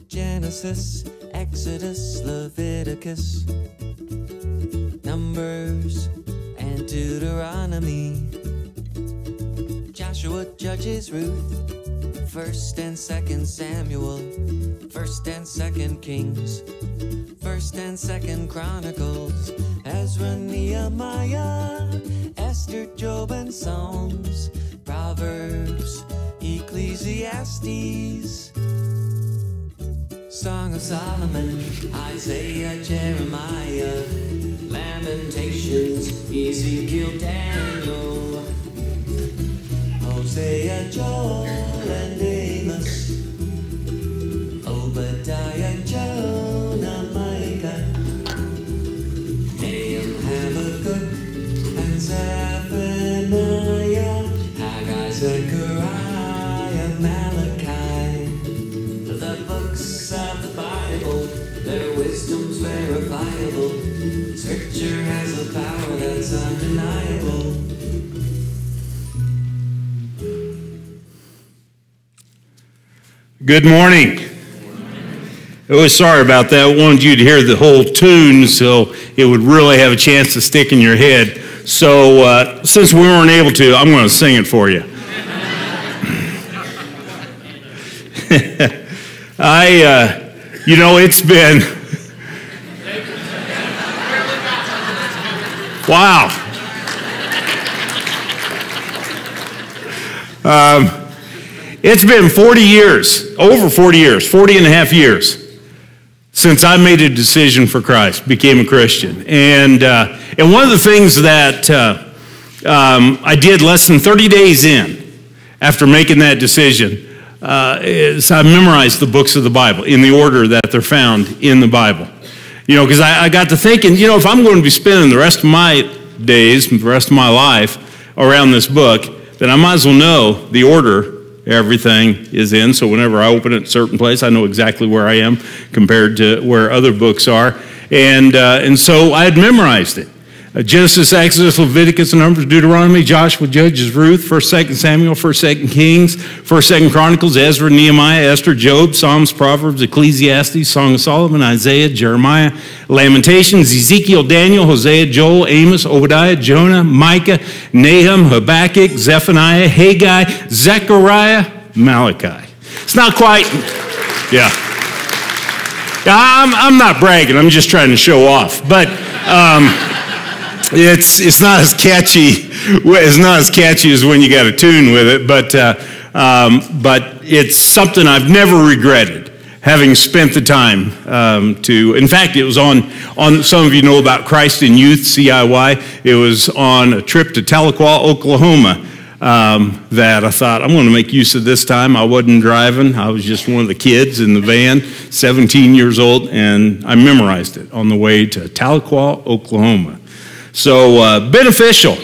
Genesis, Exodus, Leviticus, Numbers, and Deuteronomy, Joshua, Judges, Ruth, 1st and 2nd Samuel, 1st and 2nd Kings, 1st and 2nd Chronicles, Ezra, Nehemiah, Esther, Job, and Psalms, Proverbs, Ecclesiastes, Song of Solomon, Isaiah, Jeremiah, Lamentations, Ezekiel, Daniel, Hosea, Joel, and Amos, Obadiah, Jonah, Micah, Nahum, Habakkuk, and Zephaniah, Haggai, Zechariah, Malachi. The books of the Bible, their wisdom's verifiable. Scripture has a power that's undeniable. Good morning. Oh, sorry about that. I wanted you to hear the whole tune so it would really have a chance to stick in your head. So since we weren't able to, I'm going to sing it for you. It's been, wow. It's been 40 years, over 40 years, 40 and a half years since I made a decision for Christ, became a Christian. And one of the things that I did less than 30 days in after making that decision is I memorized the books of the Bible in the order that they're found in the Bible. Because I got to thinking, if I'm going to be spending the rest of my days, the rest of my life around this book, then I might as well know the order everything is in. So whenever I open it a certain place, I know exactly where I am compared to where other books are. And so I had memorized it. Genesis, Exodus, Leviticus, Numbers, Deuteronomy, Joshua, Judges, Ruth, 1st, 2nd Samuel, 1st, 2nd Kings, 1st, 2nd Chronicles, Ezra, Nehemiah, Esther, Job, Psalms, Proverbs, Ecclesiastes, Song of Solomon, Isaiah, Jeremiah, Lamentations, Ezekiel, Daniel, Hosea, Joel, Amos, Obadiah, Jonah, Micah, Nahum, Habakkuk, Zephaniah, Haggai, Zechariah, Malachi. It's not quite, yeah. I'm not bragging, I'm just trying to show off, but it's not as catchy. It's not as catchy as when you got a tune with it, but it's something I've never regretted, having spent the time to. In fact, it was on. Some of you know about Christ in Youth (CIY). It was on a trip to Tahlequah, Oklahoma, that I thought I'm going to make use of this time. I wasn't driving; I was just one of the kids in the van, 17 years old, and I memorized it on the way to Tahlequah, Oklahoma. So beneficial.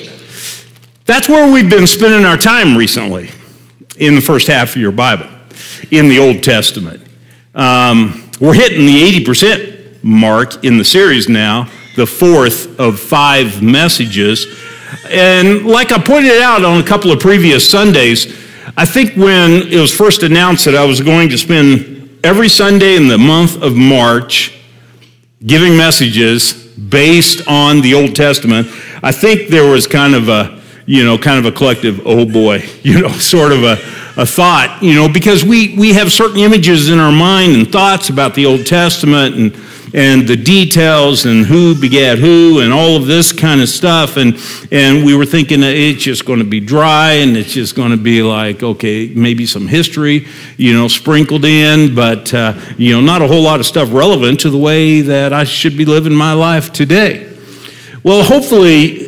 That's where we've been spending our time recently in the first half of your Bible, in the Old Testament. We're hitting the 80% mark in the series now, the fourth of 5 messages. And like I pointed out on a couple of previous Sundays, I think when it was first announced that I was going to spend every Sunday in the month of March giving messages based on the Old Testament, I think there was kind of a collective, oh boy, sort of a thought, because we have certain images in our mind and thoughts about the Old Testament and the details and who begat who and all of this kind of stuff. And we were thinking that it's just going to be dry and it's just going to be like, okay, maybe some history, sprinkled in, but, not a whole lot of stuff relevant to the way that I should be living my life today. Well, hopefully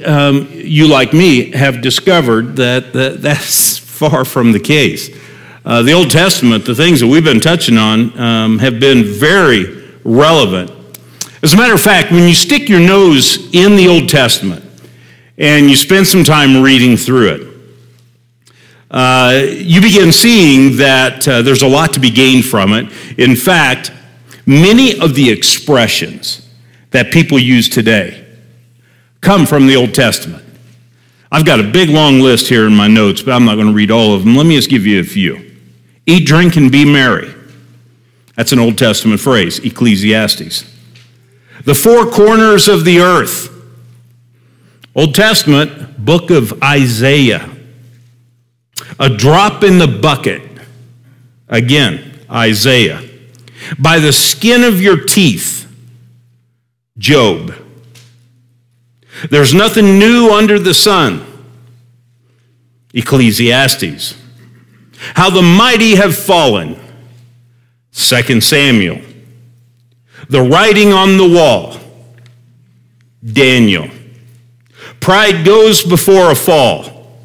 you, like me, have discovered that that's far from the case. The Old Testament, the things that we've been touching on, have been very relevant. As a matter of fact, when you stick your nose in the Old Testament and you spend some time reading through it, you begin seeing that there's a lot to be gained from it. In fact, many of the expressions that people use today come from the Old Testament. I've got a big long list here in my notes, but I'm not going to read all of them. Let me just give you a few. Eat, drink, and be merry. That's an Old Testament phrase, Ecclesiastes. The four corners of the earth. Old Testament, book of Isaiah. A drop in the bucket. Again, Isaiah. By the skin of your teeth, Job. There's nothing new under the sun, Ecclesiastes. How the mighty have fallen, 2 Samuel. The writing on the wall, Daniel. Pride goes before a fall,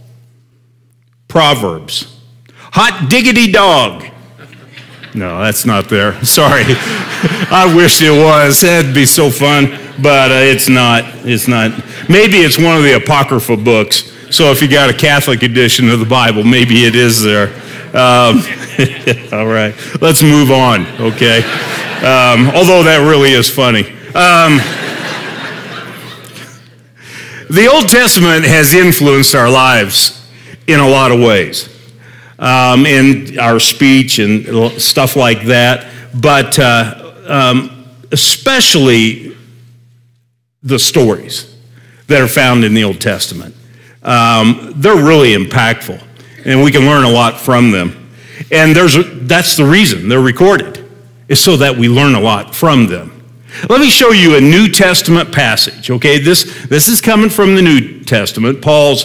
Proverbs. Hot diggity dog. No, that's not there. Sorry. I wish it was. That'd be so fun, but it's not. It's not. Maybe it's one of the Apocrypha books. So if you got a Catholic edition of the Bible, maybe it is there. All right. Let's move on, okay? Although that really is funny. The Old Testament has influenced our lives in a lot of ways. In our speech and stuff like that, but especially the stories that are found in the Old Testament. They're really impactful, and we can learn a lot from them. And that's the reason they're recorded, is so that we learn a lot from them. Let me show you a New Testament passage, okay? This is coming from the New Testament, Paul's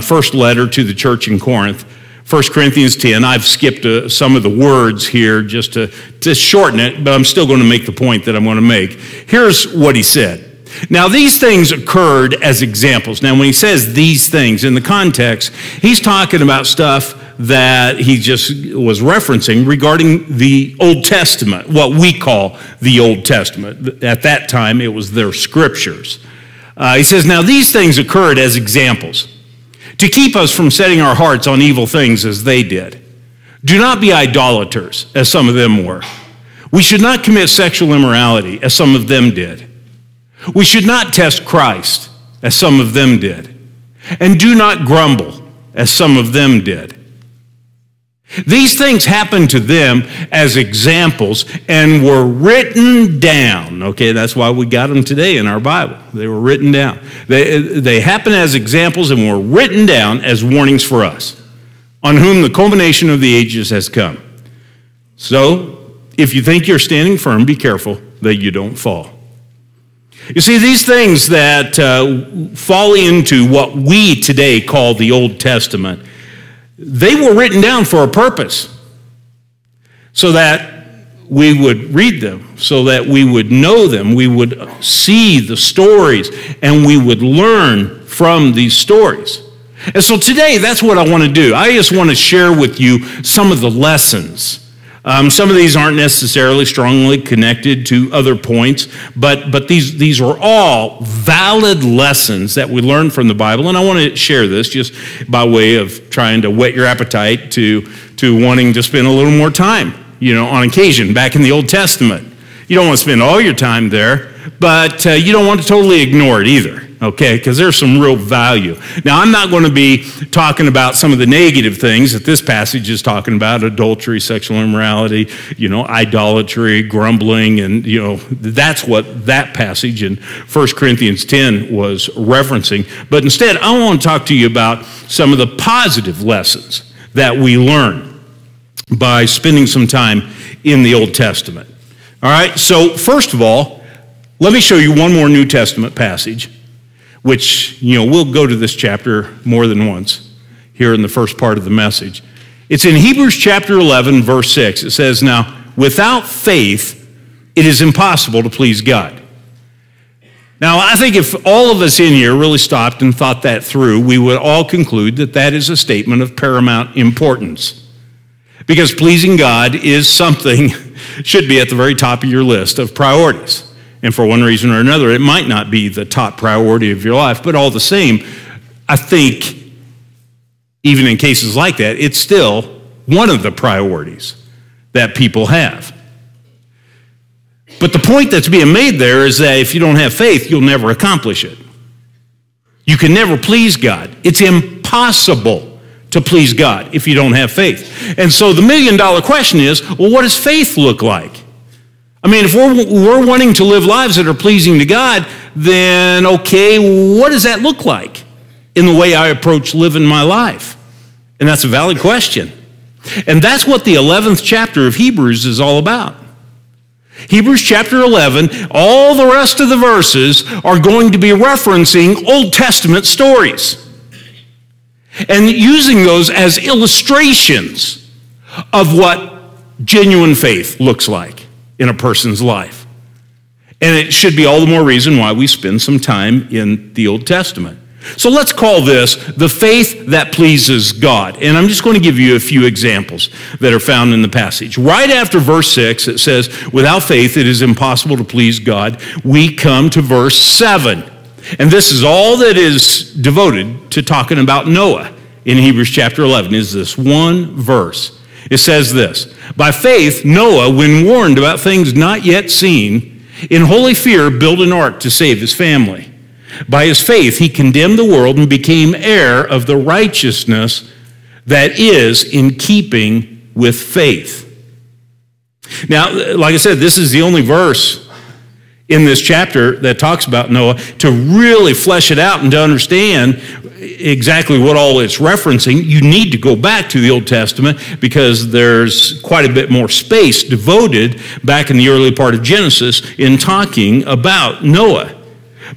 first letter to the church in Corinth. 1 Corinthians 10, I've skipped some of the words here just to shorten it, but I'm still going to make the point that I'm going to make. Here's what he said. Now, these things occurred as examples. Now, when he says these things, in the context, he's talking about stuff that he just was referencing regarding the Old Testament, what we call the Old Testament. At that time, it was their scriptures. He says, now, these things occurred as examples, to keep us from setting our hearts on evil things as they did. Do not be idolaters, as some of them were. We should not commit sexual immorality, as some of them did. We should not test Christ, as some of them did. And do not grumble, as some of them did. These things happened to them as examples and were written down. Okay, that's why we got them today in our Bible. They were written down. They happen as examples and were written down as warnings for us, on whom the culmination of the ages has come. So, if you think you're standing firm, be careful that you don't fall. You see, these things that fall into what we today call the Old Testament, they were written down for a purpose, so that we would read them, so that we would know them, we would see the stories, and we would learn from these stories. And so today, that's what I want to do. I just want to share with you some of the lessons. Some of these aren't necessarily strongly connected to other points, but these are all valid lessons that we learn from the Bible, and I want to share this just by way of trying to whet your appetite to wanting to spend a little more time, on occasion back in the Old Testament. You don't want to spend all your time there, but you don't want to totally ignore it either. Okay, because there's some real value. Now, I'm not going to be talking about some of the negative things that this passage is talking about: adultery, sexual immorality, idolatry, grumbling, and that's what that passage in 1 Corinthians 10 was referencing. But instead, I want to talk to you about some of the positive lessons that we learn by spending some time in the Old Testament. All right, so first of all, let me show you one more New Testament passage, which, we'll go to this chapter more than once here in the first part of the message. It's in Hebrews chapter 11, verse 6. It says, now, without faith, it is impossible to please God. Now, I think if all of us in here really stopped and thought that through, we would all conclude that that is a statement of paramount importance. Because pleasing God is something, should be at the very top of your list of priorities. And for one reason or another, it might not be the top priority of your life, but all the same, I think, even in cases like that, it's still one of the priorities that people have. But the point that's being made there is that if you don't have faith, you'll never accomplish it. You can never please God. It's impossible to please God if you don't have faith. And so the million-dollar question is, well, what does faith look like? I mean, if we're wanting to live lives that are pleasing to God, then okay, what does that look like in the way I approach living my life? And that's a valid question. And that's what the 11th chapter of Hebrews is all about. Hebrews chapter 11, all the rest of the verses are going to be referencing Old Testament stories and using those as illustrations of what genuine faith looks like in a person's life. And it should be all the more reason why we spend some time in the Old Testament. So let's call this the faith that pleases God. And I'm just going to give you a few examples that are found in the passage. Right after verse 6, it says, without faith it is impossible to please God. We come to verse 7. And this is all that is devoted to talking about Noah in Hebrews chapter 11, is this one verse. It says this, by faith Noah, when warned about things not yet seen, in holy fear built an ark to save his family. By his faith, he condemned the world and became heir of the righteousness that is in keeping with faith. Now, like I said, this is the only verse in this chapter that talks about Noah. To really flesh it out and to understand exactly what all it's referencing, you need to go back to the Old Testament because there's quite a bit more space devoted back in the early part of Genesis in talking about Noah.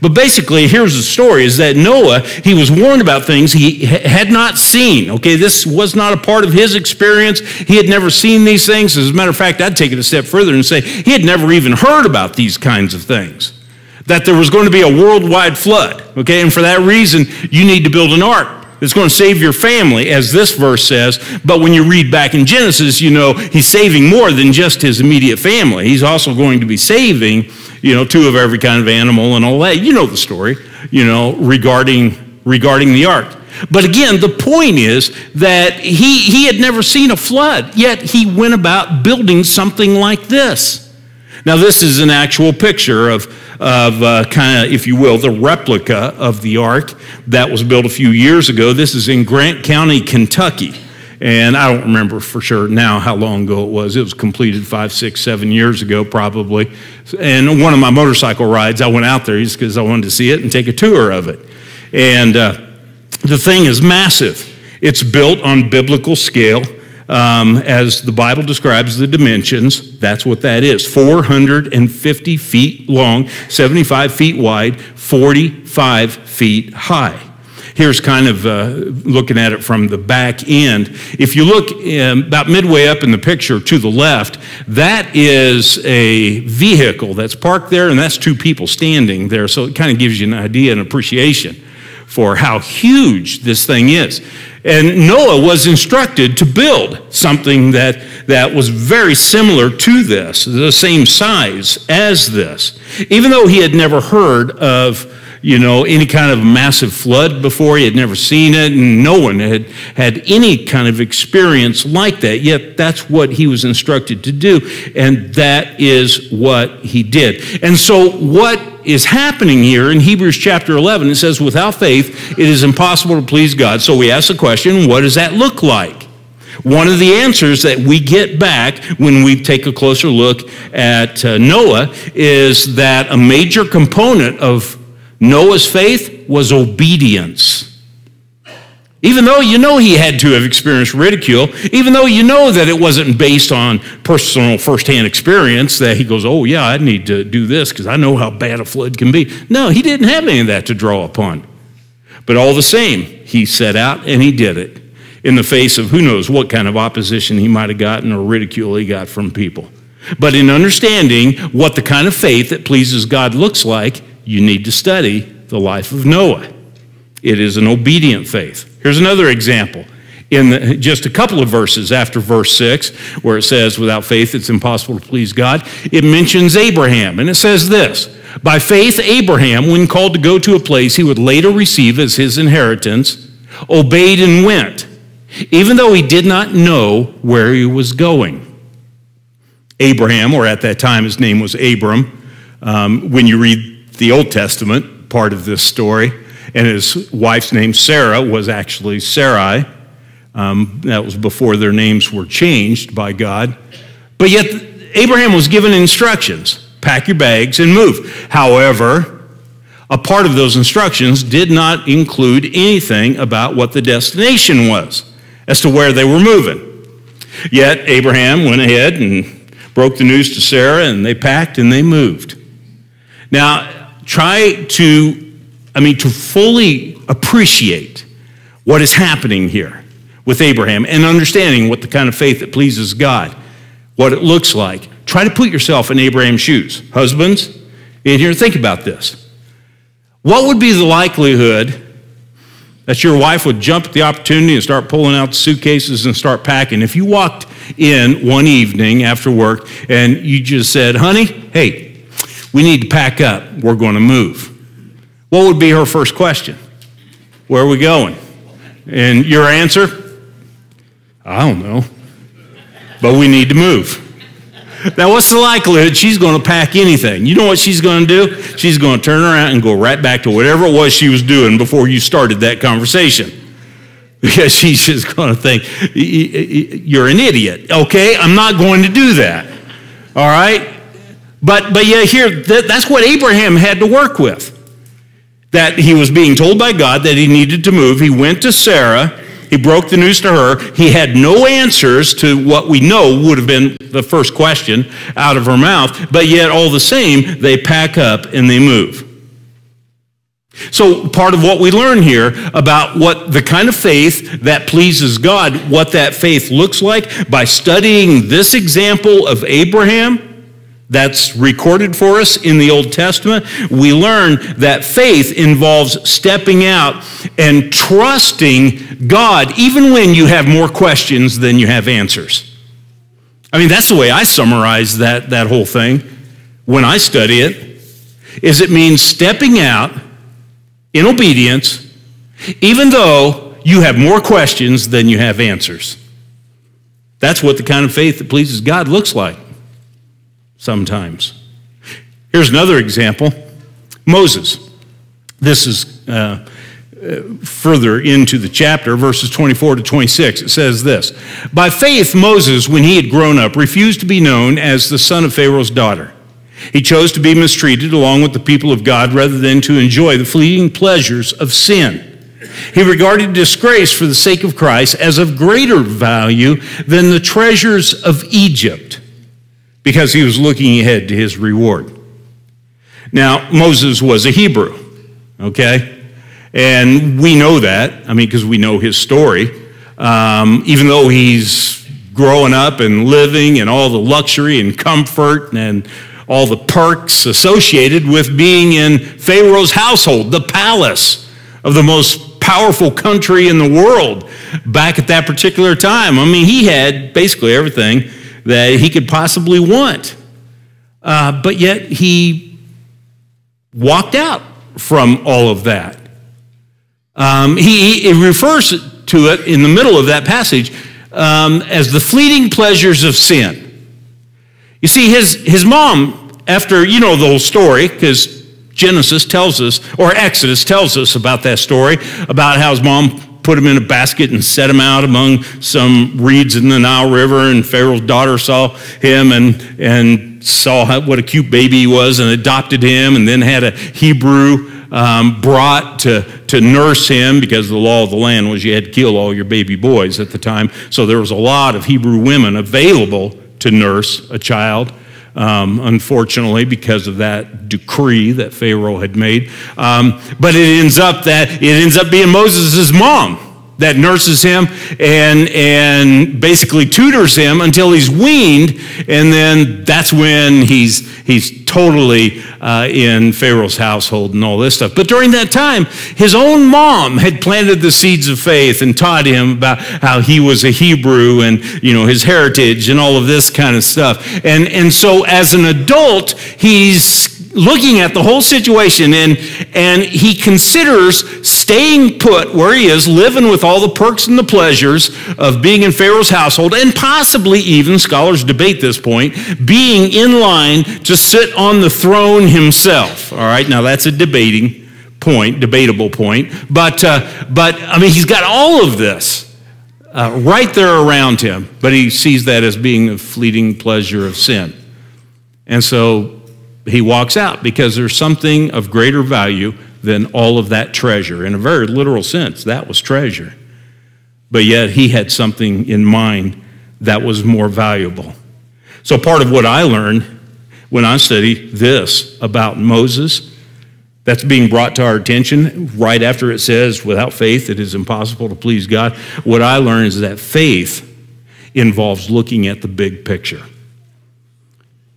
But basically, here's the story, is that Noah, he was warned about things he had not seen. Okay, this was not a part of his experience. He had never seen these things. As a matter of fact, I'd take it a step further and say he had never even heard about these kinds of things. That there was going to be a worldwide flood. Okay, and for that reason, you need to build an ark that's going to save your family, as this verse says. But when you read back in Genesis, you know he's saving more than just his immediate family. He's also going to be saving, you know, 2 of every kind of animal and all that. You know the story, you know, regarding the ark. But again, the point is that he had never seen a flood, yet he went about building something like this. Now, this is an actual picture of kind of, if you will, the replica of the ark that was built a few years ago. This is in Grant County, Kentucky. And I don't remember for sure now how long ago it was. It was completed 5, 6, 7 years ago probably. And one of my motorcycle rides, I went out there just because I wanted to see it and take a tour of it. And the thing is massive. It's built on biblical scale. As the Bible describes the dimensions, that's what that is. 450 feet long, 75 feet wide, 45 feet high. Here's kind of looking at it from the back end. If you look about midway up in the picture to the left, that is a vehicle that's parked there, and that's 2 people standing there. So it kind of gives you an idea and appreciation for how huge this thing is. And Noah was instructed to build something that was very similar to this, the same size as this. Even though he had never heard of, you know, any kind of massive flood before, he had never seen it, and no one had any kind of experience like that, yet that's what he was instructed to do, and that is what he did. And so what is happening here in Hebrews chapter 11, it says, without faith, it is impossible to please God. So we ask the question, what does that look like? One of the answers that we get back when we take a closer look at Noah is that a major component of Noah's faith was obedience. Even though you know he had to have experienced ridicule, even though you know that it wasn't based on personal firsthand experience, that he goes, oh yeah, I need to do this because I know how bad a flood can be. No, he didn't have any of that to draw upon. But all the same, he set out and he did it in the face of who knows what kind of opposition he might have gotten or ridicule he got from people. But in understanding what the kind of faith that pleases God looks like, you need to study the life of Noah. It is an obedient faith. Here's another example. In just a couple of verses after verse 6, where it says, without faith it's impossible to please God, it mentions Abraham. And it says this, by faith Abraham, when called to go to a place he would later receive as his inheritance, obeyed and went, even though he did not know where he was going. Abraham, or at that time his name was Abram, when you read the Old Testament part of this story, and his wife's name, Sarah, was actually Sarai. That was before their names were changed by God. But yet, Abraham was given instructions. Pack your bags and move. However, a part of those instructions did not include anything about what the destination was, as to where they were moving. Yet, Abraham went ahead and broke the news to Sarah, and they packed and they moved. Now, try to fully appreciate what is happening here with Abraham and understanding what the kind of faith that pleases God, what it looks like. Try to put yourself in Abraham's shoes. Husbands, in here, think about this. What would be the likelihood that your wife would jump at the opportunity and start pulling out the suitcases and start packing? If you walked in one evening after work and you just said, honey, hey, we need to pack up. We're going to move. What would be her first question? Where are we going? And your answer? I don't know, but we need to move. Now, what's the likelihood she's going to pack anything? You know what she's going to do? She's going to turn around and go right back to whatever it was she was doing before you started that conversation. Because she's just going to think, you're an idiot. Okay, I'm not going to do that. All right? But yeah, here, that's what Abraham had to work with. That he was being told by God that he needed to move. He went to Sarah. He broke the news to her. He had no answers to what we know would have been the first question out of her mouth, but yet all the same, they pack up and they move. So part of what we learn here about what the kind of faith that pleases God, what that faith looks like, by studying this example of Abraham, that's recorded for us in the Old Testament, we learn that faith involves stepping out and trusting God even when you have more questions than you have answers. I mean, that's the way I summarize that whole thing when I study it, is it means stepping out in obedience even though you have more questions than you have answers. That's what the kind of faith that pleases God looks like. Sometimes. Here's another example. Moses. This is further into the chapter, verses 24 to 26. It says this, by faith, Moses, when he had grown up, refused to be known as the son of Pharaoh's daughter. He chose to be mistreated along with the people of God rather than to enjoy the fleeting pleasures of sin. He regarded disgrace for the sake of Christ as of greater value than the treasures of Egypt, because he was looking ahead to his reward. Now, Moses was a Hebrew, okay? And we know that, because we know his story. Even though he's growing up and living in all the luxury and comfort and all the perks associated with being in Pharaoh's household, the palace of the most powerful country in the world back at that particular time. He had basically everything that he could possibly want. But yet he walked out from all of that. He refers to it in the middle of that passage as the fleeting pleasures of sin. You see, his mom, after, the whole story, because Genesis tells us, or Exodus tells us about that story, about how his mom put him in a basket and set him out among some reeds in the Nile River, and Pharaoh's daughter saw him and saw what a cute baby he was and adopted him, and then had a Hebrew brought to nurse him, because the law of the land was you had to kill all your baby boys at the time. So there was a lot of Hebrew women available to nurse a child, unfortunately, because of that decree that Pharaoh had made. But it ends up being Moses' mom that nurses him and basically tutors him until he's weaned, and then that's when he's totally in Pharaoh's household and all this stuff. But during that time, his own mom had planted the seeds of faith and taught him about how he was a Hebrew and his heritage and all of this kind of stuff. And so as an adult, he's looking at the whole situation, and he considers staying put where he is, living with all the perks and the pleasures of being in Pharaoh's household, and possibly even, scholars debate this point, being in line to sit on the throne himself. All right, now that's a debatable point, but he's got all of this right there around him, but he sees that as being a fleeting pleasure of sin. And so he walks out because there's something of greater value than all of that treasure. In a very literal sense, that was treasure. But yet he had something in mind that was more valuable. So part of what I learned when I study this about Moses, that's being brought to our attention right after it says, without faith it is impossible to please God. What I learned is that faith involves looking at the big picture.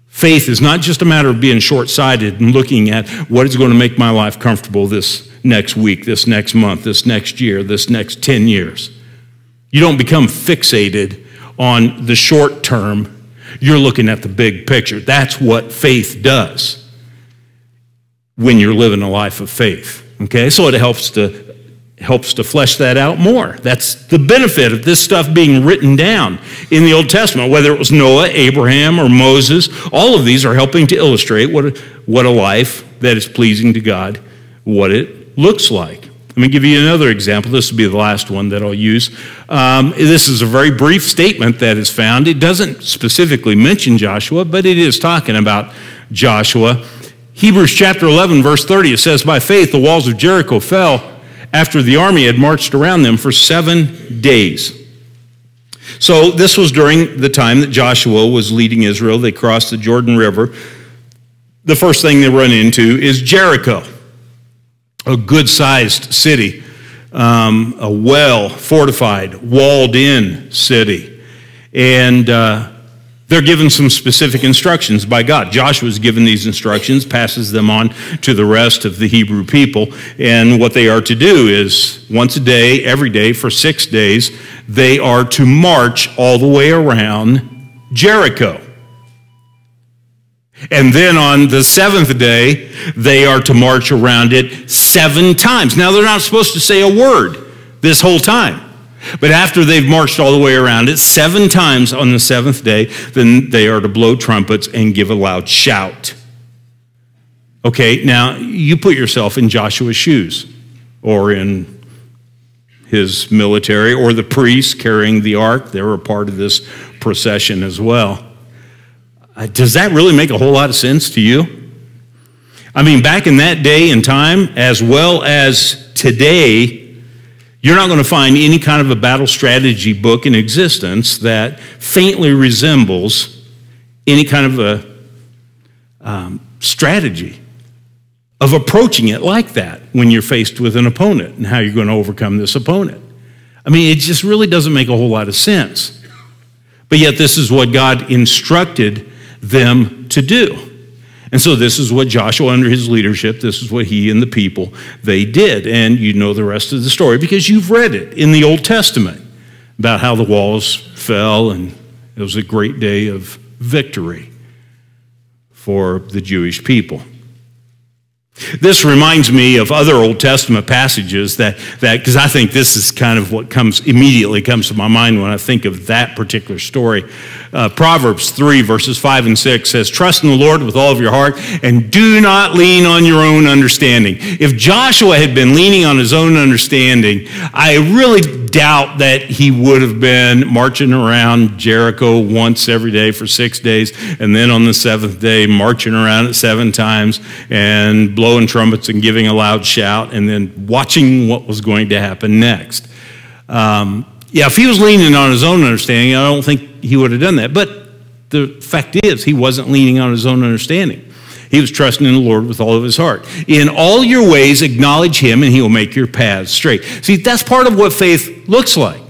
Faith is not just a matter of being short-sighted and looking at what is going to make my life comfortable this next week, this next month, this next year, this next 10 years. You don't become fixated on the short term. You're looking at the big picture. That's what faith does when you're living a life of faith. Okay, so it helps to flesh that out more. That's the benefit of this stuff being written down in the Old Testament, whether it was Noah, Abraham, or Moses. All of these are helping to illustrate what a life that is pleasing to God, what it looks like. Let me give you another example. This will be the last one that I'll use. This is a very brief statement that is found. It doesn't specifically mention Joshua, but it is talking about Joshua. Hebrews chapter 11, verse 30, it says, "By faith the walls of Jericho fell after the army had marched around them for 7 days." So this was during the time that Joshua was leading Israel. They crossed the Jordan River. The first thing they run into is Jericho, a good-sized city, a well-fortified, walled-in city. And they're given some specific instructions by God. Joshua's given these instructions, passes them on to the rest of the Hebrew people. And what they are to do is once a day, every day, for 6 days, they are to march all the way around Jericho. And then on the 7th day, they are to march around it 7 times. Now, they're not supposed to say a word this whole time. But after they've marched all the way around it 7 times on the 7th day, then they are to blow trumpets and give a loud shout. Okay, now you put yourself in Joshua's shoes, or in his military, or the priests carrying the ark. They were a part of this procession as well. Does that really make a whole lot of sense to you? I mean, back in that day and time, as well as today, you're not going to find any kind of a battle strategy book in existence that faintly resembles any kind of a strategy of approaching it like that when you're faced with an opponent and how you're going to overcome this opponent. I mean, it just really doesn't make a whole lot of sense. But yet this is what God instructed them to do. And so this is what Joshua, under his leadership, this is what he and the people, they did. And you know the rest of the story because you've read it in the Old Testament about how the walls fell and it was a great day of victory for the Jewish people. This reminds me of other Old Testament passages that because I think this is kind of what immediately comes to my mind when I think of that particular story. Proverbs 3, verses 5 and 6 says, "Trust in the Lord with all of your heart and do not lean on your own understanding." If Joshua had been leaning on his own understanding, I really doubt that he would have been marching around Jericho once every day for 6 days, and then on the 7th day marching around it 7 times and blowing trumpets and giving a loud shout and then watching what was going to happen next. If he was leaning on his own understanding, I don't think he would have done that. But the fact is, he wasn't leaning on his own understanding. He was trusting in the Lord with all of his heart. In all your ways, acknowledge him, and he will make your paths straight. See, that's part of what faith looks like.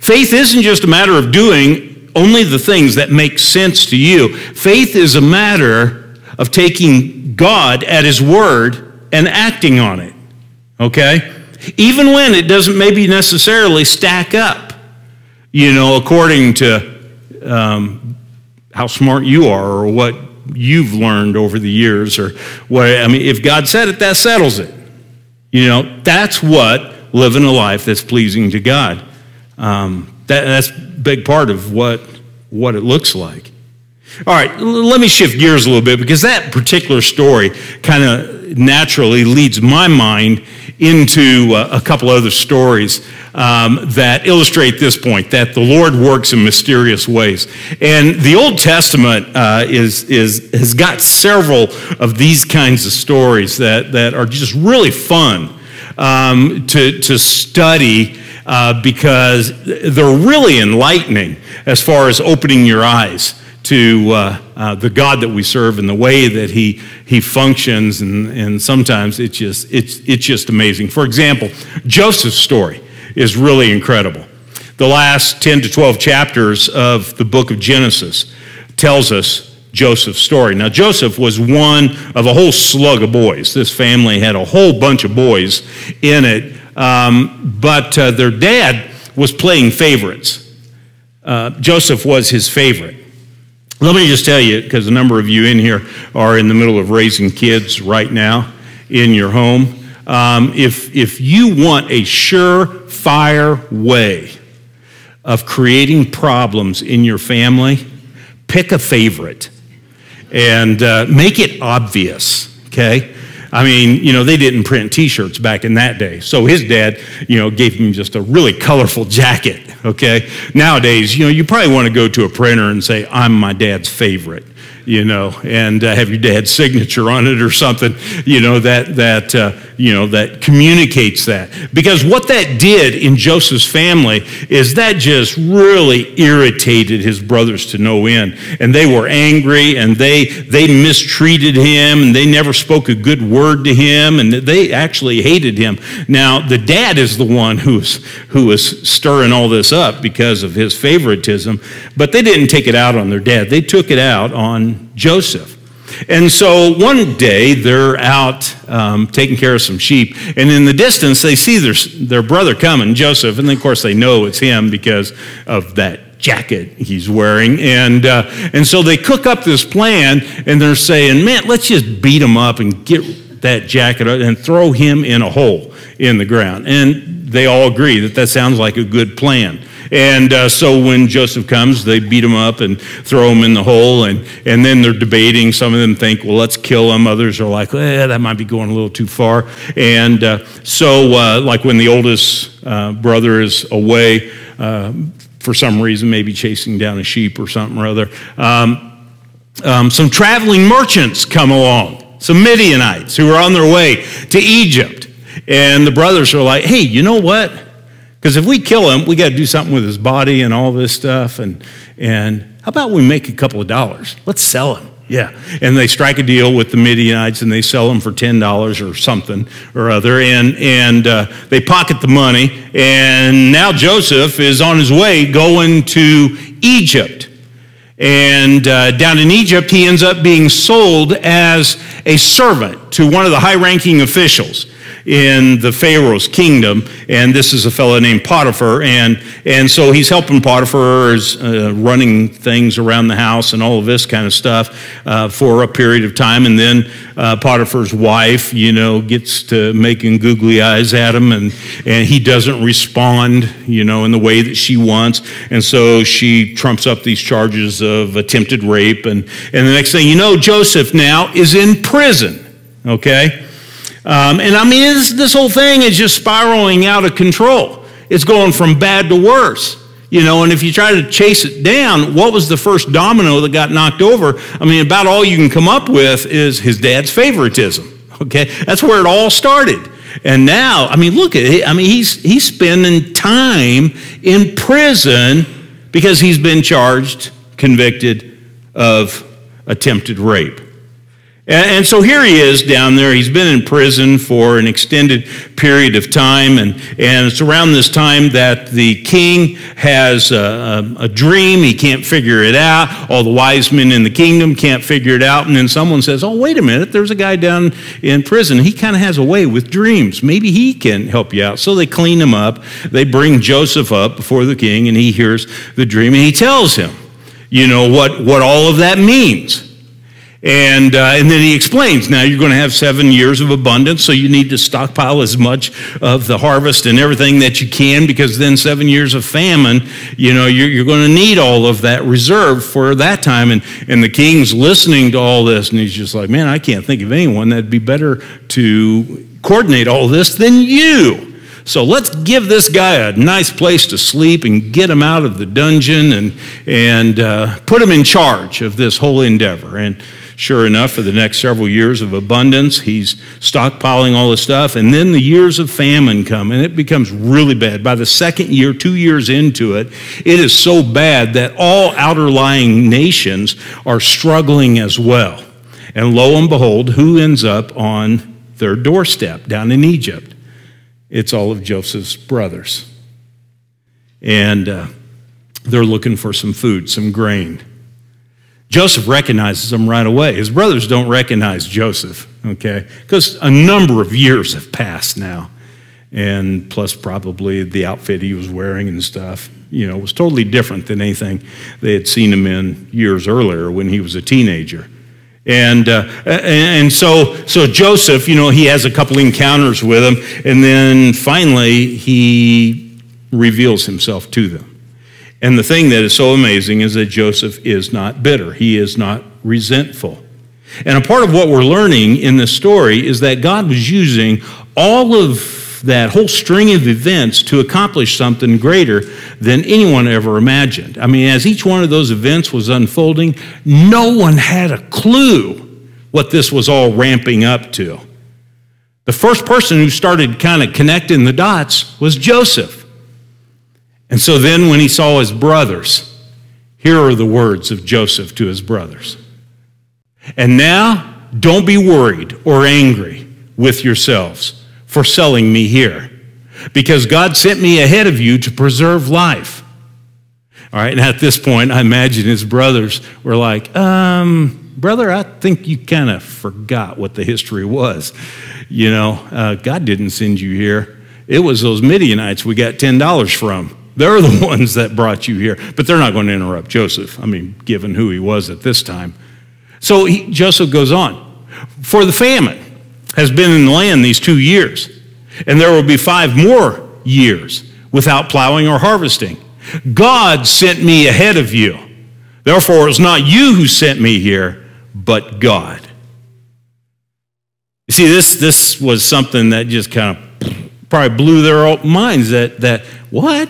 Faith isn't just a matter of doing only the things that make sense to you. Faith is a matter of taking God at his word and acting on it, okay? Even when it doesn't maybe necessarily stack up, according to how smart you are or what you've learned over the years or what. I mean, if God said it, that settles it. That's what living a life that's pleasing to God. That's a big part of what it looks like. All right, let me shift gears a little bit, because that particular story kind of naturally leads my mind into a couple other stories that illustrate this point, that the Lord works in mysterious ways. And the Old Testament has got several of these kinds of stories that are just really fun to study because they're really enlightening as far as opening your eyes to the God that we serve and the way that He functions, and sometimes it's just amazing. For example, Joseph's story is really incredible. The last 10 to 12 chapters of the book of Genesis tells us Joseph's story. Now, Joseph was one of a whole slug of boys. This family had a whole bunch of boys in it, but their dad was playing favorites. Joseph was his favorite. Let me just tell you, because a number of you in here are in the middle of raising kids right now in your home, if you want a surefire way of creating problems in your family, pick a favorite and make it obvious, okay? I mean, they didn't print T-shirts back in that day. So his dad, gave him just a really colorful jacket, okay? Nowadays, you probably want to go to a printer and say, I'm my dad's favorite, and have your dad's signature on it or something, that communicates that. Because what that did in Joseph's family is that just really irritated his brothers to no end. And they were angry, and they mistreated him, and they never spoke a good word to him, and they actually hated him. Now, the dad is the one who was stirring all this up because of his favoritism, but they didn't take it out on their dad. They took it out on Joseph. And so one day they're out taking care of some sheep, and in the distance they see their brother coming, Joseph, and of course they know it's him because of that jacket he's wearing. And so they cook up this plan, and they're saying, man, let's just beat him up and get that jacket and throw him in a hole in the ground. And they all agree that sounds like a good plan. And so when Joseph comes, they beat him up and throw him in the hole, and then they're debating. Some of them think, well, let's kill him. Others are like, that might be going a little too far. And so like when the oldest brother is away for some reason, maybe chasing down a sheep or something or other, some traveling merchants come along, some Midianites who are on their way to Egypt. And the brothers are like, hey, you know what? Because if we kill him, we got to do something with his body and all this stuff. And how about we make a couple of dollars? Let's sell him. Yeah. And they strike a deal with the Midianites, and they sell him for $10 or something or other. And they pocket the money. And now Joseph is on his way going to Egypt. And down in Egypt, he ends up being sold as a servant to one of the high-ranking officials in the Pharaoh's kingdom, and this is a fellow named Potiphar, and so he's helping Potiphar, is running things around the house and all of this kind of stuff for a period of time, and then Potiphar's wife, gets to making googly eyes at him, and he doesn't respond, in the way that she wants, and so she trumps up these charges of attempted rape, and the next thing you know, Joseph now is in prison, okay? And I mean, this whole thing is just spiraling out of control. It's going from bad to worse, and if you try to chase it down, what was the first domino that got knocked over? I mean, about all you can come up with is his dad's favoritism, okay? That's where it all started. And now, I mean, look at it. I mean, he's spending time in prison because he's been charged, convicted of attempted rape. And so here he is down there. He's been in prison for an extended period of time, and it's around this time that the king has a dream. He can't figure it out. All the wise men in the kingdom can't figure it out, and then someone says, oh, wait a minute, there's a guy down in prison. He kind of has a way with dreams. Maybe he can help you out. So they clean him up. They bring Joseph up before the king, and he hears the dream, and he tells him, what all of that means. And then he explains, now you're going to have 7 years of abundance, so you need to stockpile as much of the harvest and everything that you can, because then 7 years of famine, you're going to need all of that reserve for that time. And the king's listening to all this, and he's just like, man, I can't think of anyone that'd be better to coordinate all this than you. So let's give this guy a nice place to sleep and get him out of the dungeon and put him in charge of this whole endeavor. And sure enough, for the next several years of abundance, he's stockpiling all this stuff. And then the years of famine come, and it becomes really bad. By the second year, 2 years into it, it is so bad that all outer-lying nations are struggling as well. And lo and behold, who ends up on their doorstep down in Egypt? It's all of Joseph's brothers. And they're looking for some food, some grain. Joseph recognizes them right away. His brothers don't recognize Joseph, okay? Because a number of years have passed now. And plus probably the outfit he was wearing and stuff, was totally different than anything they had seen him in years earlier when he was a teenager. And so Joseph, he has a couple encounters with them, and then finally he reveals himself to them. And the thing that is so amazing is that Joseph is not bitter. He is not resentful. And a part of what we're learning in this story is that God was using all of that whole string of events to accomplish something greater than anyone ever imagined. I mean, as each one of those events was unfolding, no one had a clue what this was all ramping up to. The first person who started kind of connecting the dots was Joseph. And so then when he saw his brothers, here are the words of Joseph to his brothers. And now, don't be worried or angry with yourselves for selling me here, because God sent me ahead of you to preserve life. All right, and at this point, I imagine his brothers were like, brother, I think you kind of forgot what the history was. God didn't send you here. It was those Midianites we got $10 from. They're the ones that brought you here. But they're not going to interrupt Joseph, given who he was at this time. So Joseph goes on. For the famine has been in the land these 2 years, and there will be 5 more years without plowing or harvesting. God sent me ahead of you. Therefore, it's not you who sent me here, but God. You see, this was something that just kind of probably blew their minds that what?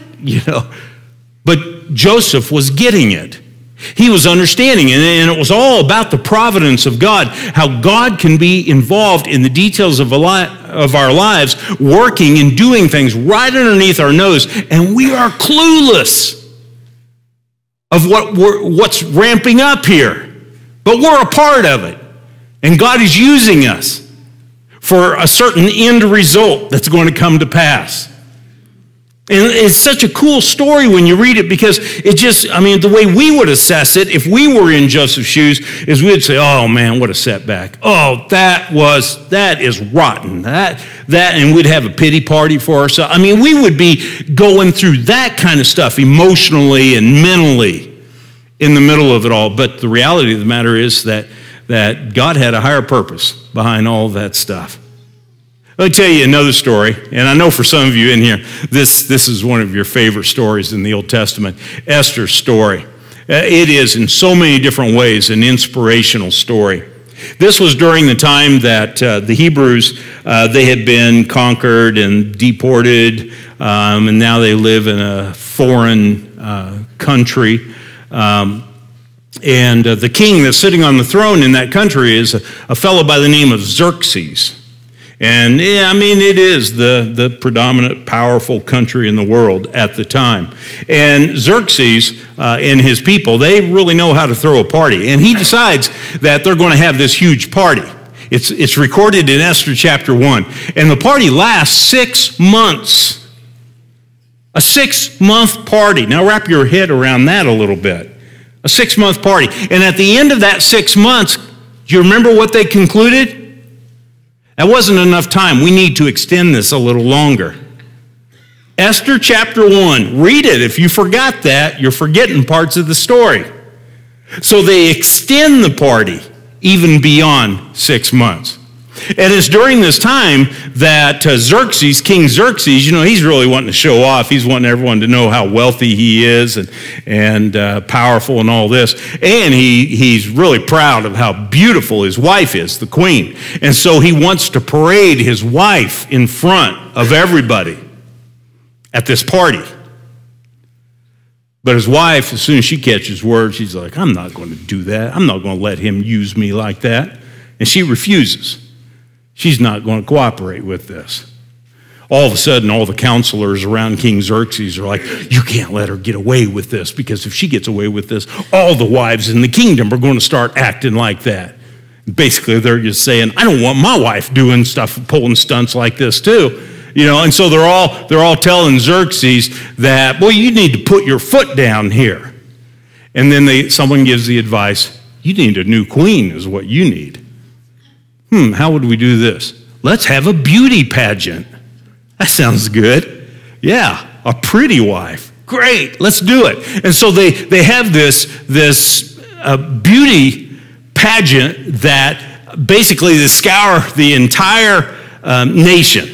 But Joseph was getting it. He was understanding it, and it was all about the providence of God, how God can be involved in the details of our lives, working and doing things right underneath our nose, and we are clueless of what's ramping up here. But we're a part of it, and God is using us for a certain end result that's going to come to pass. And it's such a cool story when you read it, because it just, the way we would assess it if we were in Joseph's shoes is we'd say, oh man, what a setback. Oh, that is rotten. And we'd have a pity party for ourselves. We would be going through that kind of stuff emotionally and mentally in the middle of it all. But the reality of the matter is that God had a higher purpose behind all that stuff. Let me tell you another story, and I know for some of you in here, this is one of your favorite stories in the Old Testament, Esther's story. It is in so many different ways an inspirational story. This was during the time that the Hebrews, they had been conquered and deported, and now they live in a foreign country. And the king that's sitting on the throne in that country is a fellow by the name of Xerxes. And it is the predominant powerful country in the world at the time. And Xerxes and his people, they really know how to throw a party. And he decides that they're going to have this huge party. It's recorded in Esther chapter 1. And the party lasts 6 months. A 6-month party. Now wrap your head around that a little bit. A 6-month party. And at the end of that 6 months, do you remember what they concluded? That wasn't enough time. We need to extend this a little longer. Esther chapter 1. Read it. If you forgot that, you're forgetting parts of the story. So they extend the party even beyond 6 months. And it's during this time that Xerxes, King Xerxes, he's really wanting to show off. He's wanting everyone to know how wealthy he is and powerful and all this. And he's really proud of how beautiful his wife is, the queen. And so he wants to parade his wife in front of everybody at this party. But his wife, as soon as she catches word, she's like, I'm not going to do that. I'm not going to let him use me like that. And she refuses. She's not going to cooperate with this. All of a sudden, all the counselors around King Xerxes are like, you can't let her get away with this, because if she gets away with this, all the wives in the kingdom are going to start acting like that. Basically, they're just saying, I don't want my wife doing stuff, pulling stunts like this too. And so they're all telling Xerxes that, well, you need to put your foot down here. And then someone gives the advice, you need a new queen is what you need. How would we do this? Let's have a beauty pageant. That sounds good. Yeah, a pretty wife. Great, let's do it. And so they have this beauty pageant that basically they scour the entire nation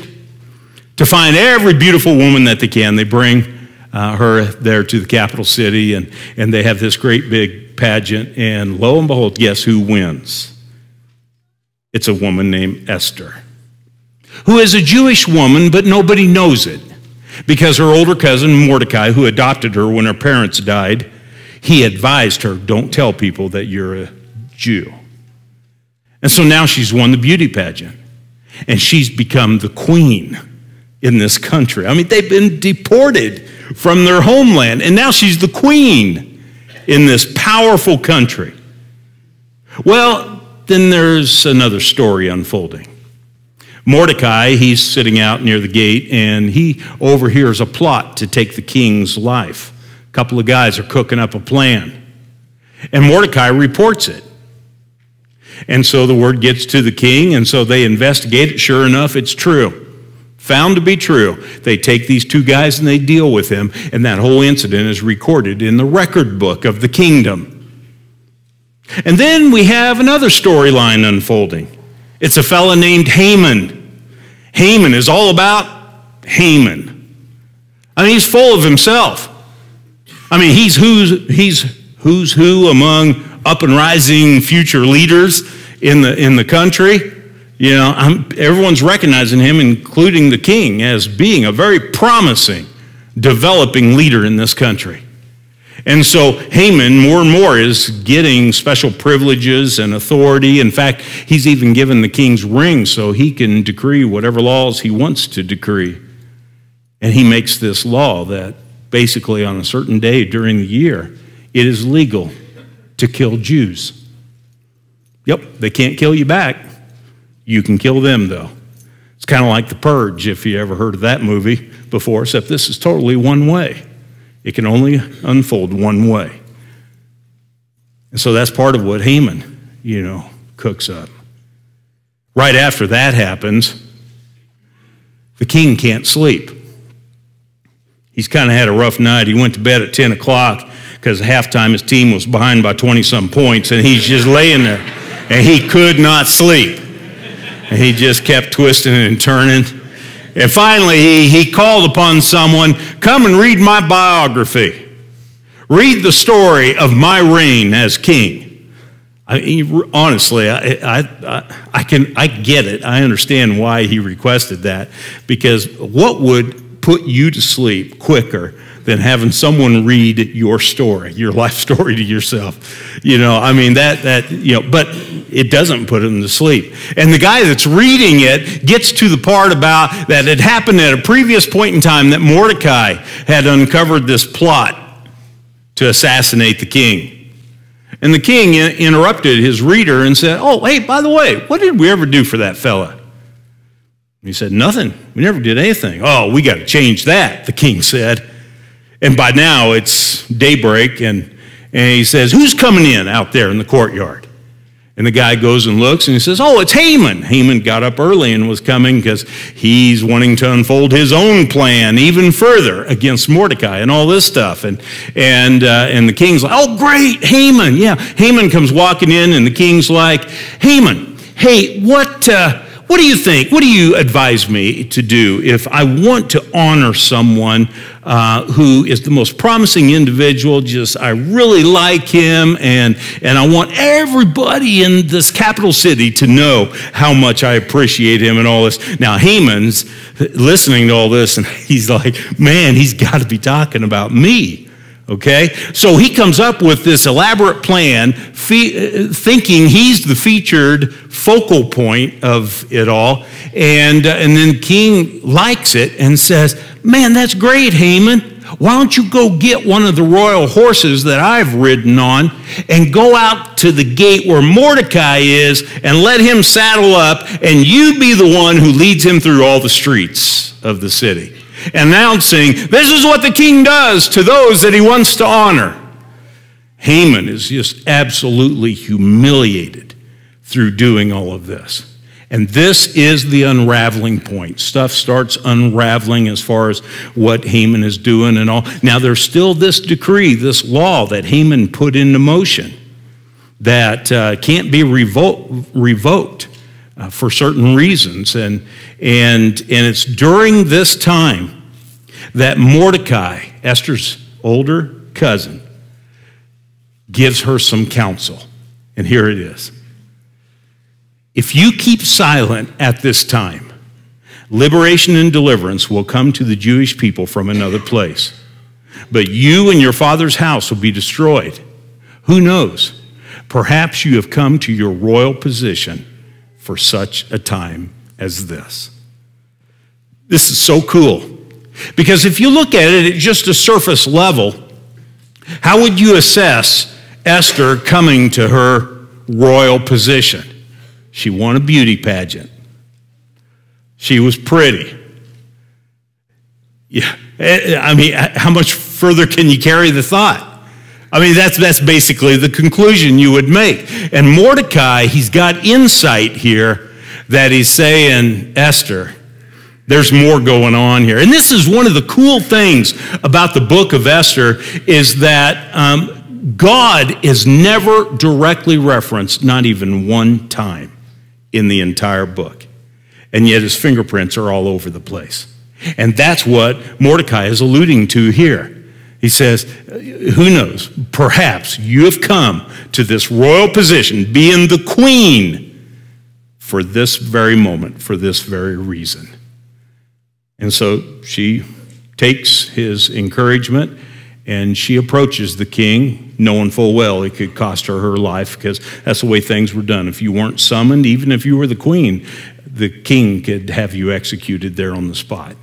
to find every beautiful woman that they can. They bring her there to the capital city, and they have this great big pageant, and lo and behold, guess who wins? It's a woman named Esther, who is a Jewish woman, but nobody knows it, because her older cousin Mordecai, who adopted her when her parents died, he advised her, don't tell people that you're a Jew. And so now she's won the beauty pageant, and she's become the queen in this country. I mean, they've been deported from their homeland, and now she's the queen in this powerful country. Well, then there's another story unfolding. Mordecai, he's sitting out near the gate, and he overhears a plot to take the king's life. A couple of guys are cooking up a plan, and Mordecai reports it. And so the word gets to the king, and so they investigate it. Sure enough, it's true. Found to be true. They take these two guys and they deal with them, and that whole incident is recorded in the record book of the kingdom. And then we have another storyline unfolding. It's a fella named Haman. Haman is all about Haman. I mean, he's full of himself. I mean, he's who's who among up and rising future leaders in the country. Everyone's recognizing him, including the king, as being a very promising, developing leader in this country. And so Haman, more and more, is getting special privileges and authority. In fact, he's even given the king's ring so he can decree whatever laws he wants to decree. And he makes this law that basically on a certain day during the year, it is legal to kill Jews. Yep, they can't kill you back. You can kill them, though. It's kind of like The Purge, if you ever heard of that movie before, except this is totally one way. It can only unfold one way. And so that's part of what Haman, cooks up. Right after that happens, the king can't sleep. He's kind of had a rough night. He went to bed at 10 o'clock because at halftime his team was behind by 20-some points, and he's just laying there, and he could not sleep. And he just kept twisting and turning. And finally, he called upon someone, come and read my biography. Read the story of my reign as king. Honestly, I get it. I understand why he requested that. Because what would put you to sleep quicker than having someone read your story, your life story to yourself? But it doesn't put him to sleep. And the guy that's reading it gets to the part about that it happened at a previous point in time that Mordecai had uncovered this plot to assassinate the king. And the king interrupted his reader and said, oh, hey, by the way, what did we ever do for that fella? He said, nothing. We never did anything. Oh, we got to change that, the king said. And by now it's daybreak, and he says, who's coming in out there in the courtyard? And the guy goes and looks, and he says, oh, it's Haman. Haman got up early and was coming because he's wanting to unfold his own plan even further against Mordecai and all this stuff. And the king's like, oh, great, Haman. Yeah, Haman comes walking in, and the king's like, Haman, hey, what do you think? What do you advise me to do if I want to honor someone who is the most promising individual? I really like him, and I want everybody in this capital city to know how much I appreciate him and all this. Now, Haman's listening to all this, and he's like, man, he's got to be talking about me. Okay, so he comes up with this elaborate plan, thinking he's the featured focal point of it all, and then the king likes it and says, man, that's great, Haman. Why don't you go get one of the royal horses that I've ridden on and go out to the gate where Mordecai is and let him saddle up, and you be the one who leads him through all the streets of the city, announcing, this is what the king does to those that he wants to honor. Haman is just absolutely humiliated through doing all of this. And this is the unraveling point. Stuff starts unraveling as far as what Haman is doing and all. Now, there's still this decree, this law that Haman put into motion that can't be revoked for certain reasons. And it's during this time that Mordecai, Esther's older cousin, gives her some counsel. And here it is. If you keep silent at this time, liberation and deliverance will come to the Jewish people from another place. But you and your father's house will be destroyed. Who knows? Perhaps you have come to your royal position for such a time as this. This is so cool. Because if you look at it at just a surface level, how would you assess Esther coming to her royal position? She won a beauty pageant. She was pretty. Yeah, I mean, how much further can you carry the thought? I mean, that's basically the conclusion you would make. And Mordecai, he's got insight here that he's saying, Esther, there's more going on here. And this is one of the cool things about the book of Esther is that God is never directly referenced, not even one time in the entire book. And yet his fingerprints are all over the place. And that's what Mordecai is alluding to here. He says, who knows, perhaps you have come to this royal position, being the queen, for this very moment, for this very reason. And so she takes his encouragement and she approaches the king, knowing full well it could cost her her life, because that's the way things were done. If you weren't summoned, even if you were the queen, the king could have you executed there on the spot.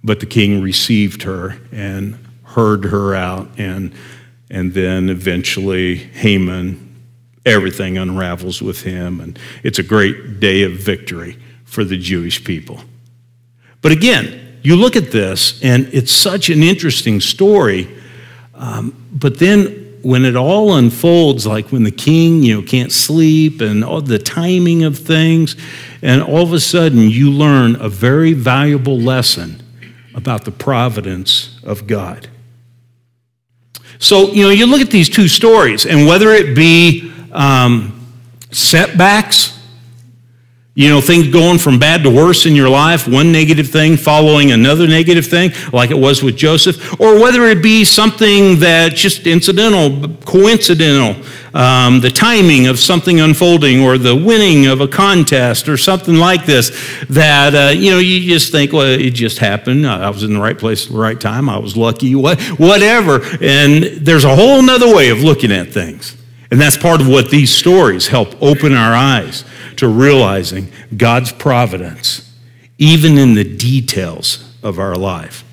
But the king received her and heard her out, and then eventually Haman, everything unravels with him, and it's a great day of victory for the Jewish people. But again, you look at this, and it's such an interesting story. But then when it all unfolds, like when the king, can't sleep and all the timing of things, and all of a sudden you learn a very valuable lesson about the providence of God. So, you look at these two stories, and whether it be setbacks, things going from bad to worse in your life, one negative thing following another negative thing, like it was with Joseph, or whether it be something that's just incidental, coincidental, the timing of something unfolding, or the winning of a contest, or something like this, that, you just think, well, it just happened. I was in the right place at the right time. I was lucky, whatever. And there's a whole nother way of looking at things. And that's part of what these stories help open our eyes to realizing God's providence, even in the details of our life.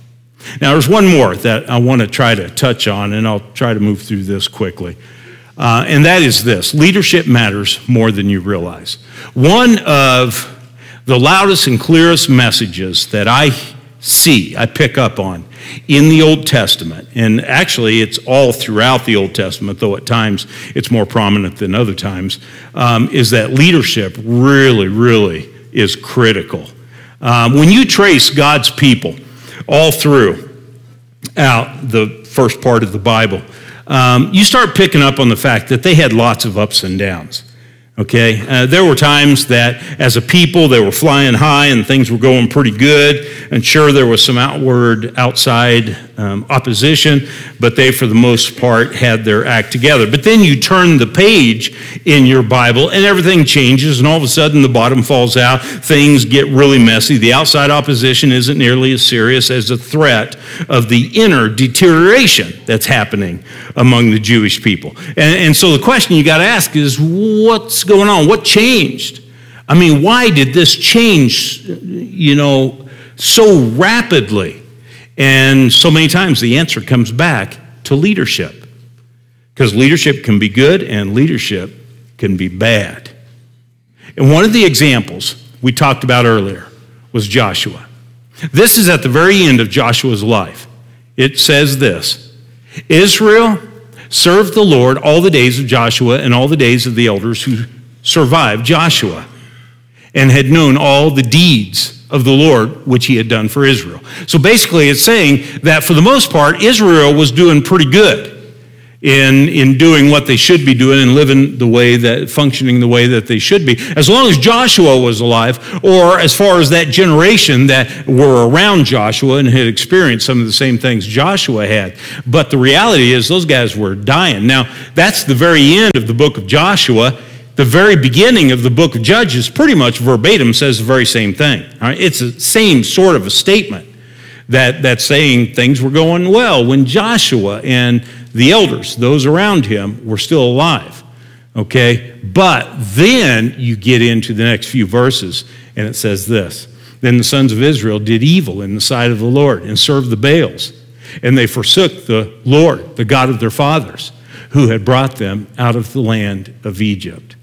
Now, there's one more that I want to try to touch on, and I'll try to move through this quickly. And that is this: leadership matters more than you realize. One of the loudest and clearest messages that I I pick up on in the Old Testament, and actually it's all throughout the Old Testament, though at times it's more prominent than other times, is that leadership really, really is critical. When you trace God's people all throughout the first part of the Bible, you start picking up on the fact that they had lots of ups and downs. Okay, there were times that as a people they were flying high and things were going pretty good, and sure there was some outside opposition, but they for the most part had their act together. But then you turn the page in your Bible and everything changes, and all of a sudden the bottom falls out, things get really messy. The outside opposition isn't nearly as serious as the threat of the inner deterioration that's happening among the Jewish people. And so the question you got to ask is, what's going on? What changed? I mean, why did this change, so rapidly? And so many times the answer comes back to leadership. Because leadership can be good and leadership can be bad. And one of the examples we talked about earlier was Joshua. This is at the very end of Joshua's life. It says this: Israel served the Lord all the days of Joshua and all the days of the elders who survived Joshua, and had known all the deeds of the Lord which he had done for Israel. So basically it's saying that for the most part, Israel was doing pretty good in doing what they should be doing and functioning the way that they should be, as long as Joshua was alive, or as far as that generation that were around Joshua and had experienced some of the same things Joshua had. But the reality is those guys were dying. Now, that's the very end of the book of Joshua. The very beginning of the book of Judges pretty much verbatim says the very same thing. All right? It's the same sort of a statement that's saying things were going well when Joshua and the elders, those around him, were still alive. Okay? But then you get into the next few verses, and it says this: Then the sons of Israel did evil in the sight of the Lord and served the Baals, and they forsook the Lord, the God of their fathers, who had brought them out of the land of Egypt.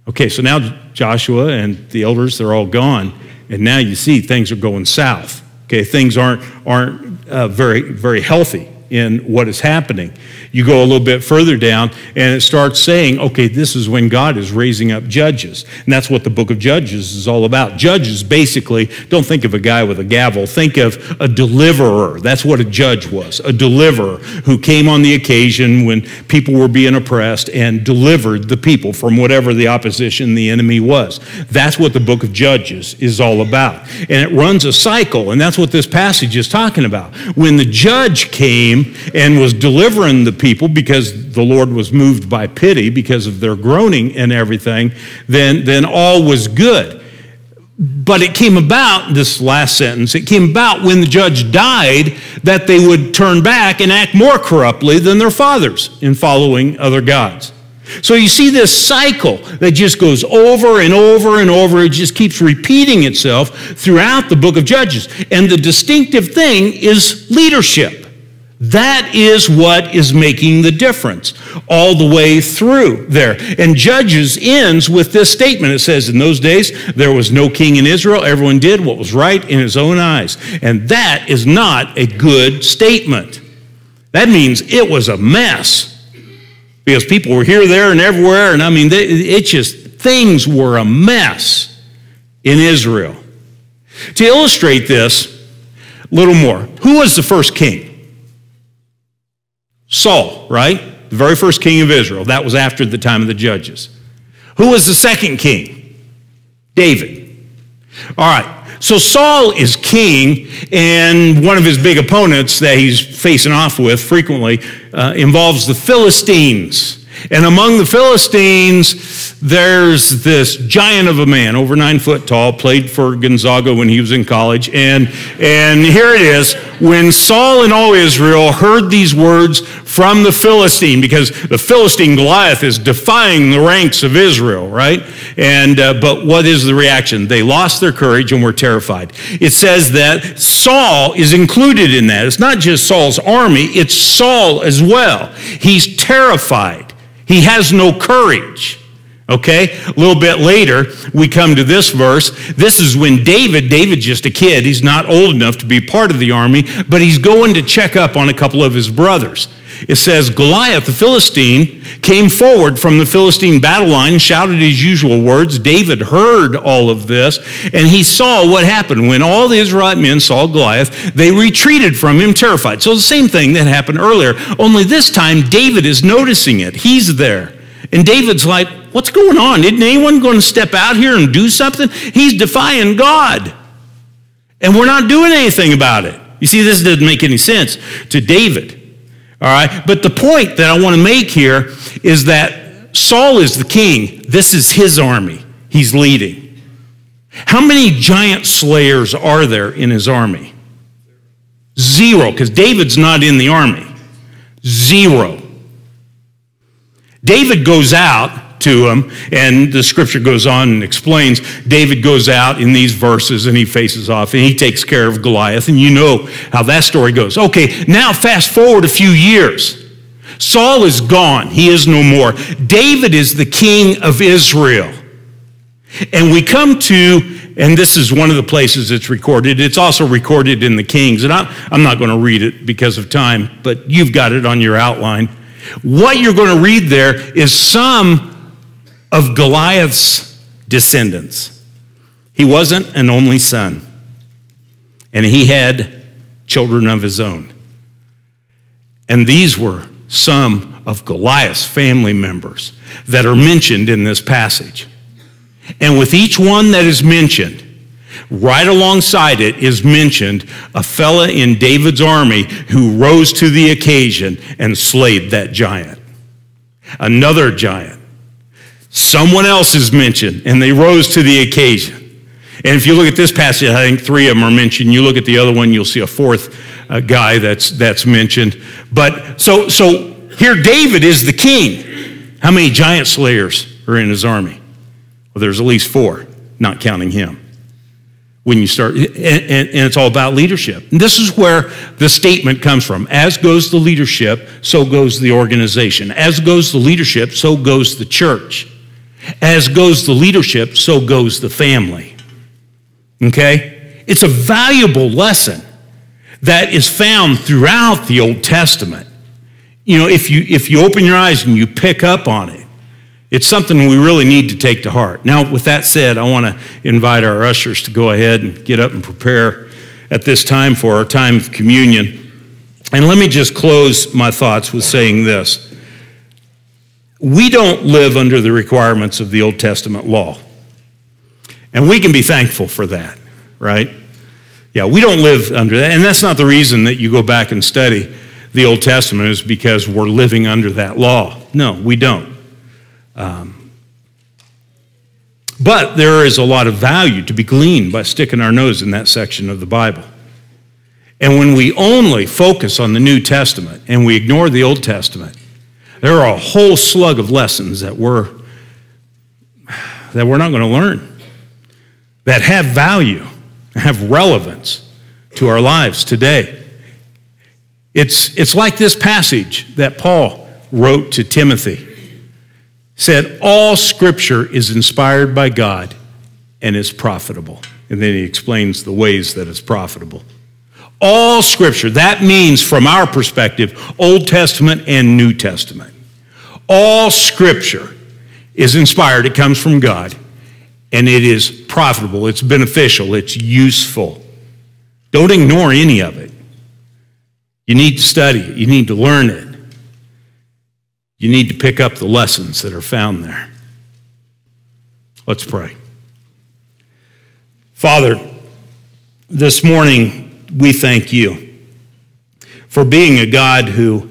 Okay, so now Joshua and the elders, they're all gone, and now you see things are going south. Okay, things aren't very, very healthy in what is happening. You go a little bit further down, and it starts saying, okay, this is when God is raising up judges. And that's what the book of Judges is all about. Judges, basically, don't think of a guy with a gavel. Think of a deliverer. That's what a judge was, a deliverer who came on the occasion when people were being oppressed and delivered the people from whatever the opposition, the enemy was. That's what the book of Judges is all about. And it runs a cycle, and that's what this passage is talking about. When the judge came and was delivering the people because the Lord was moved by pity because of their groaning and everything, then all was good. But it came about, this last sentence, it came about when the judge died that they would turn back and act more corruptly than their fathers in following other gods. So you see this cycle that just goes over and over and over. It just keeps repeating itself throughout the book of Judges. And the distinctive thing is leadership. That is what is making the difference all the way through there. And Judges ends with this statement. It says, in those days, there was no king in Israel. Everyone did what was right in his own eyes. And that is not a good statement. That means it was a mess. Because people were here, there, and everywhere. And I mean, things were a mess in Israel. To illustrate this a little more, who was the first king? Saul, right? The very first king of Israel. That was after the time of the Judges. Who was the second king? David. All right. So Saul is king, and one of his big opponents that he's facing off with frequently involves the Philistines. And among the Philistines, there's this giant of a man, over 9 foot tall, played for Gonzaga when he was in college. And here it is, when Saul and all Israel heard these words from the Philistine, because the Philistine Goliath is defying the ranks of Israel, right? But what is the reaction? They lost their courage and were terrified. It says that Saul is included in that. It's not just Saul's army, it's Saul as well. He's terrified. He has no courage. Okay, a little bit later, we come to this verse. This is when David's just a kid. He's not old enough to be part of the army, but he's going to check up on a couple of his brothers. It says, Goliath, the Philistine, came forward from the Philistine battle line and shouted his usual words. David heard all of this, and he saw what happened. When all the Israelite men saw Goliath, they retreated from him terrified. So the same thing that happened earlier, only this time David is noticing it. He's there. And David's like, what's going on? Isn't anyone going to step out here and do something? He's defying God. And we're not doing anything about it. You see, this doesn't make any sense to David. All right? But the point that I want to make here is that Saul is the king. This is his army he's leading. How many giant slayers are there in his army? 0, because David's not in the army. 0. David goes out to him, and the scripture goes on and explains, David goes out in these verses, and he faces off, and he takes care of Goliath, and you know how that story goes. Okay, now fast forward a few years. Saul is gone. He is no more. David is the king of Israel. And we come to, and this is one of the places it's recorded. It's also recorded in the Kings, and I'm not going to read it because of time, but you've got it on your outline. What you're going to read there is some of Goliath's descendants. He wasn't an only son, and he had children of his own. And these were some of Goliath's family members that are mentioned in this passage. And with each one that is mentioned, right alongside it is mentioned a fella in David's army who rose to the occasion and slayed that giant. Another giant. Someone else is mentioned, and they rose to the occasion. And if you look at this passage, I think 3 of them are mentioned. You look at the other one, you'll see a 4th guy that's mentioned. But so here David is the king. How many giant slayers are in his army? Well, there's at least 4, not counting him. When you start, and it's all about leadership. And this is where the statement comes from. As goes the leadership, so goes the organization. As goes the leadership, so goes the church. As goes the leadership, so goes the family. Okay? It's a valuable lesson that is found throughout the Old Testament. You know, if you open your eyes and you pick up on it, it's something we really need to take to heart. Now, with that said, I want to invite our ushers to go ahead and get up and prepare at this time for our time of communion. And let me just close my thoughts with saying this. We don't live under the requirements of the Old Testament law. And we can be thankful for that, right? Yeah, we don't live under that. And that's not the reason that you go back and study the Old Testament is because we're living under that law. No, we don't. But there is a lot of value to be gleaned by sticking our nose in that section of the Bible. And when we only focus on the New Testament and we ignore the Old Testament, there are a whole slug of lessons that we're not going to learn, that have value, have relevance to our lives today. It's like this passage that Paul wrote to Timothy. Said, all Scripture is inspired by God and is profitable. And then he explains the ways that it's profitable. All Scripture, that means from our perspective, Old Testament and New Testament. All Scripture is inspired. It comes from God. And it is profitable. It's beneficial. It's useful. Don't ignore any of it. You need to study it. You need to learn it. You need to pick up the lessons that are found there. Let's pray. Father, this morning we thank you for being a God who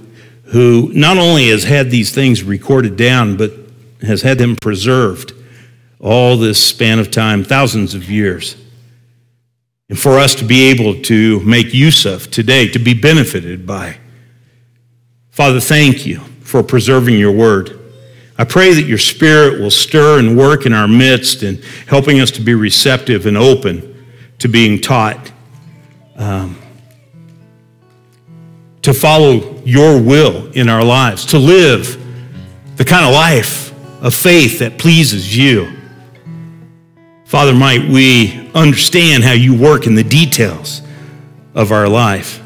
not only has had these things recorded down, but has had them preserved all this span of time, thousands of years. And for us to be able to make use of today, to be benefited by. Father, thank you for preserving your word. I pray that your Spirit will stir and work in our midst and helping us to be receptive and open to being taught, to follow your will in our lives, to live the kind of life a faith that pleases you. Father, might we understand how you work in the details of our life.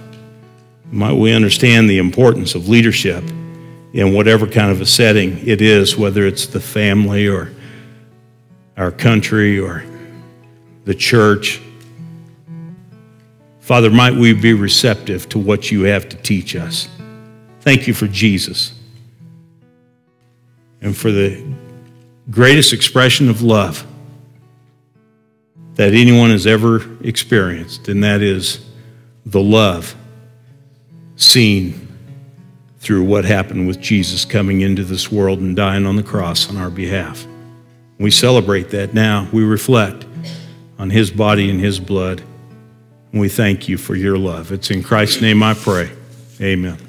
Might we understand the importance of leadership in whatever kind of a setting it is, whether it's the family or our country or the church. Father, might we be receptive to what you have to teach us. Thank you for Jesus and for the greatest expression of love that anyone has ever experienced, and that is the love seen through what happened with Jesus coming into this world and dying on the cross on our behalf. We celebrate that now. We reflect on his body and his blood. And we thank you for your love. It's in Christ's name I pray. Amen.